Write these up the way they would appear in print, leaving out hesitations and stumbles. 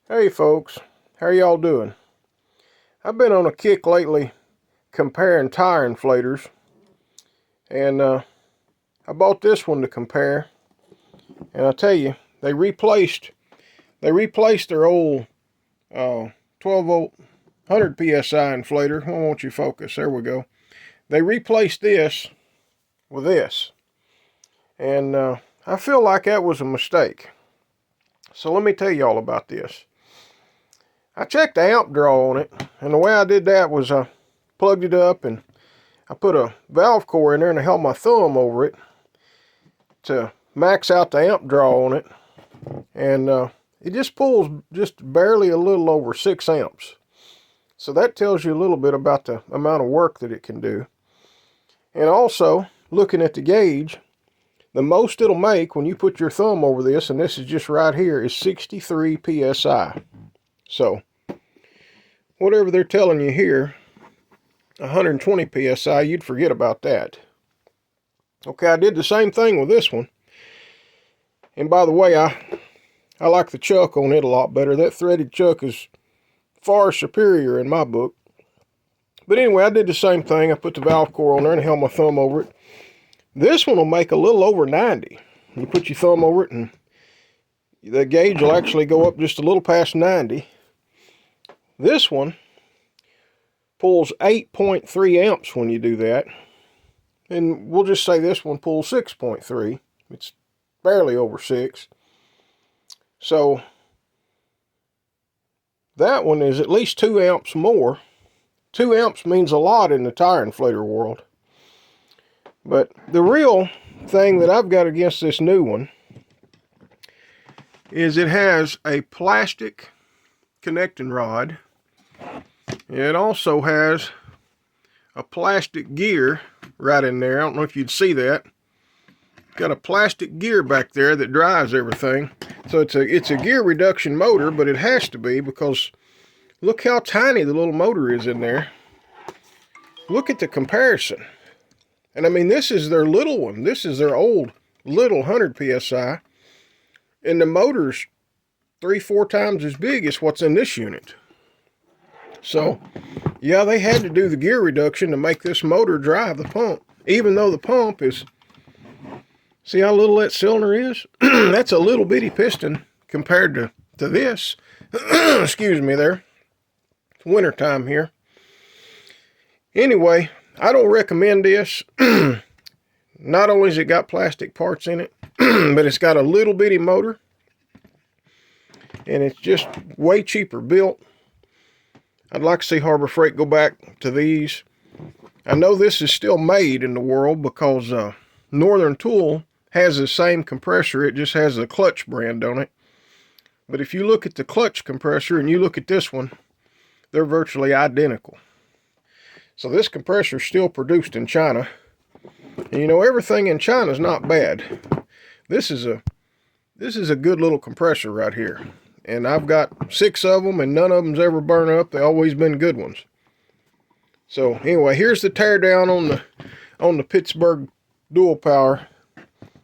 Hey folks, how y'all doing? I've been on a kick lately comparing tire inflators, and I bought this one to compare, and I tell you, they replaced their old 12 volt 100 psi inflator. Why won't you focus? There we go. They replaced this with this, and I feel like that was a mistake. So let me tell y'all about this. I checked the amp draw on it, and the way I did that was I plugged it up and I put a valve core in there and I held my thumb over it to max out the amp draw on it, and it just pulls just barely a little over 6 amps. So that tells you a little bit about the amount of work that it can do. And also, looking at the gauge, the most it'll make when you put your thumb over this, and this is just right here, is 63 psi. So whatever they're telling you here, 120 psi, you'd forget about that. Okay, I did the same thing with this one. And by the way, I like the chuck on it a lot better. That threaded chuck is far superior in my book. But anyway, I did the same thing. I put the valve core on there and held my thumb over it. This one will make a little over 90. You put your thumb over it and the gauge will actually go up just a little past 90. This one pulls 8.3 amps when you do that. And we'll just say this one pulls 6.3. It's barely over 6. So that one is at least 2 amps more. 2 amps means a lot in the tire inflator world. But the real thing that I've got against this new one is it has a plastic connecting rod. It also has a plastic gear right in there. I don't know if you'd see that. Got a plastic gear back there that drives everything. So it's a gear reduction motor, but it has to be because look how tiny the little motor is in there. Look at the comparison. And I mean, this is their little one. This is their old little 100 psi. And the motor's 3-4 times as big as what's in this unit. So, yeah, they had to do the gear reduction to make this motor drive the pump. Even though the pump is, see how little that cylinder is? That's a little bitty piston compared to this. Excuse me there. It's winter time here. Anyway, I don't recommend this. Not only has it got plastic parts in it, but it's got a little bitty motor. And it's just way cheaper built. I'd like to see Harbor Freight go back to these. I know this is still made in the world because Northern Tool has the same compressor. It just has the clutch brand on it. But if you look at the clutch compressor and you look at this one, they're virtually identical. So this compressor is still produced in China. And you know, everything in China is not bad. This is a good little compressor right here. And I've got 6 of them, and none of them's ever burned up. They've always been good ones. So anyway, here's the teardown on the Pittsburgh dual power.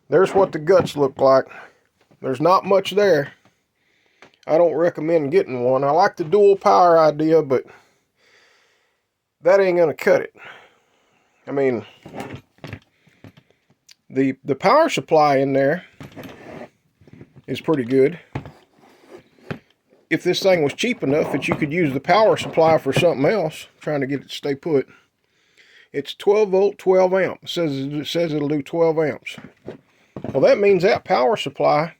There's what the guts look like. There's not much there. I don't recommend getting one. I like the dual power idea, but that ain't gonna cut it. I mean, the power supply in there is pretty good. If this thing was cheap enough that you could use the power supply for something else, trying to get it to stay put, it's 12 volt, 12 amp. It says it'll do 12 amps. Well, that means that power supply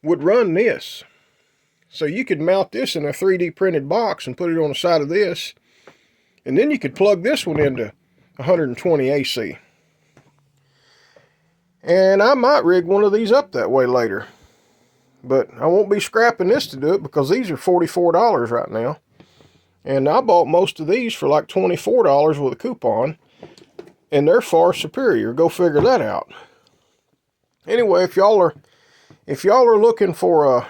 would run this. So you could mount this in a 3D printed box and put it on the side of this, and then you could plug this one into 120 AC. And I might rig one of these up that way later. But I won't be scrapping this to do it because these are $44 right now. And I bought most of these for like $24 with a coupon. And they're far superior. Go figure that out. Anyway, if y'all are looking for a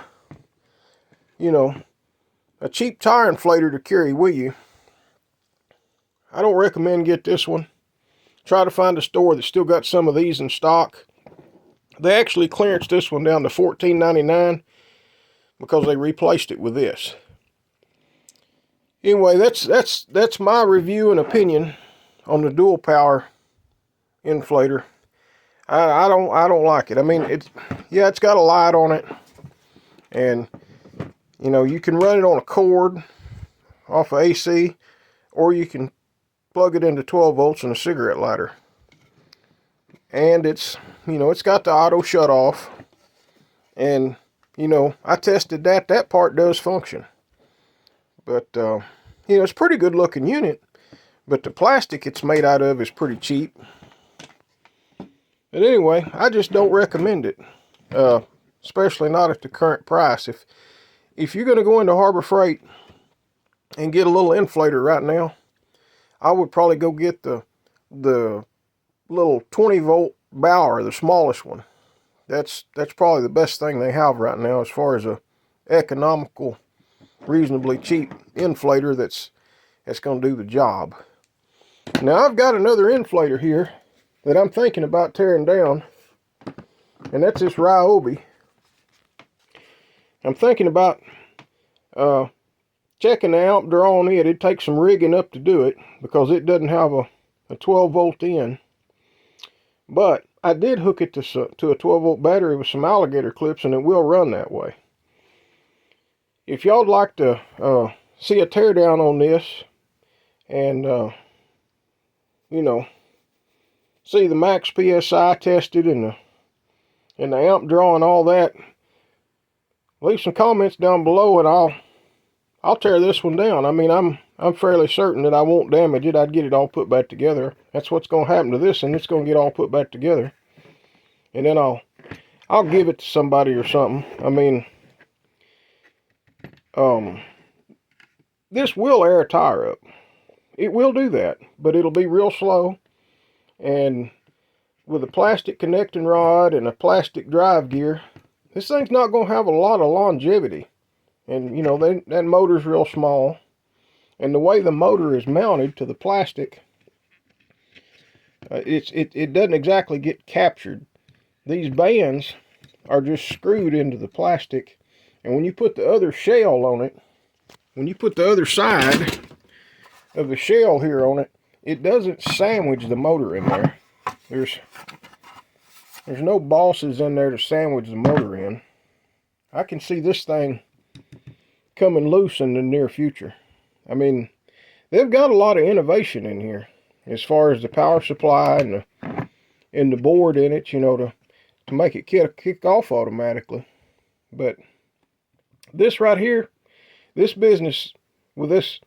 cheap tire inflator to carry with you, I don't recommend get this one. Try to find a store that's still got some of these in stock. They actually clearanced this one down to $14.99. because they replaced it with this. Anyway, that's my review and opinion on the dual power inflator. I don't like it. I mean, it's got a light on it, and you know, you can run it on a cord off of AC, or you can plug it into 12 volts and a cigarette lighter. And it's, you know, it's got the auto shut off, and you know, I tested that part does function. But you know, it's a pretty good looking unit, but the plastic it's made out of is pretty cheap. But anyway, I just don't recommend it, especially not at the current price. If you're going to go into Harbor Freight and get a little inflator right now, I would probably go get the little 20 volt Bauer, the smallest one. That's probably the best thing they have right now as far as a economical, reasonably cheap inflator that's going to do the job. Now I've got another inflator here that I'm thinking about tearing down, and that's this Ryobi. I'm thinking about checking the amp draw on it. It takes some rigging up to do it because it doesn't have a 12 volt in. But I did hook it to a 12 volt battery with some alligator clips, and it will run that way. If y'all would like to see a teardown on this and you know, see the max PSI tested and the amp draw and all that, leave some comments down below and I'll tear this one down. I mean, I'm fairly certain that I won't damage it. I'd get it all put back together. That's what's going to happen to this, and it's going to get all put back together. And then I'll give it to somebody or something. I mean, this will air a tire up. It will do that, but it'll be real slow. And with a plastic connecting rod and a plastic drive gear, this thing's not going to have a lot of longevity. And you know, that motor's real small, and the way the motor is mounted to the plastic, it doesn't exactly get captured. These bands are just screwed into the plastic, and when you put the other shell on it, when you put the other side of the shell here on it, it doesn't sandwich the motor in there. There's no bosses in there to sandwich the motor in. I can see this thing coming loose in the near future. I mean, they've got a lot of innovation in here as far as the power supply and the board in it, you know, to make it kick off automatically. But this right here, this business with this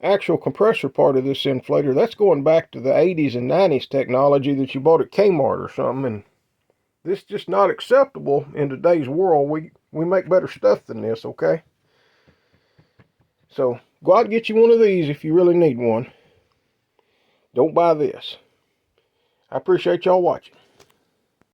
actual compressor part of this inflator, that's going back to the 80s and 90s technology that you bought at Kmart or something, and this is just not acceptable in today's world. We make better stuff than this, okay? So go out and get you one of these if you really need one. Don't buy this. I appreciate y'all watching.